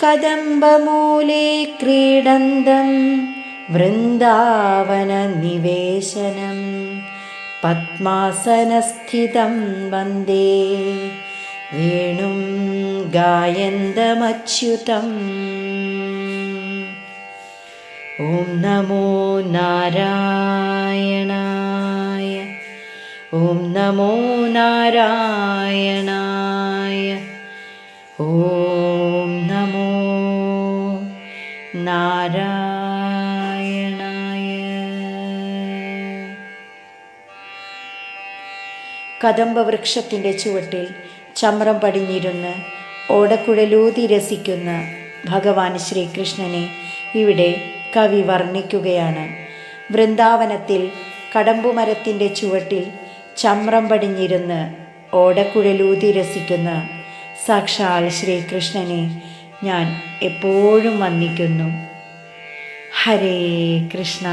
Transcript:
കദംബമൂലേ ക്രീഡന്തം വൃന്ദാവന നിവേശനം പദ്മാസനസ്ഥിതം വന്ദേ വേണും ഗായന്തമച്യുതം. ഓം നമോ നാരായണായ. ഓം നമോ നാരായണായ. ഓം നമോ നാരായണായ. കദംബവൃക്ഷത്തിൻ്റെ ചുവട്ടിൽ ചമ്രം പടിഞ്ഞിരുന്ന് ഓടക്കുഴലൂതി രസിക്കുന്ന ഭഗവാൻ ശ്രീകൃഷ്ണനെ ഇവിടെ കവി വർണ്ണിക്കുകയാണ്. വൃന്ദാവനത്തിൽ കടമ്പുമരത്തിൻ്റെ ചുവട്ടിൽ ചമ്രം പടിഞ്ഞിരുന്ന് ഓടക്കുഴലൂതി രസിക്കുന്ന സാക്ഷാൽ ശ്രീകൃഷ്ണനെ ഞാൻ എപ്പോഴും വന്ദിക്കുന്നു. ഹരേ കൃഷ്ണ.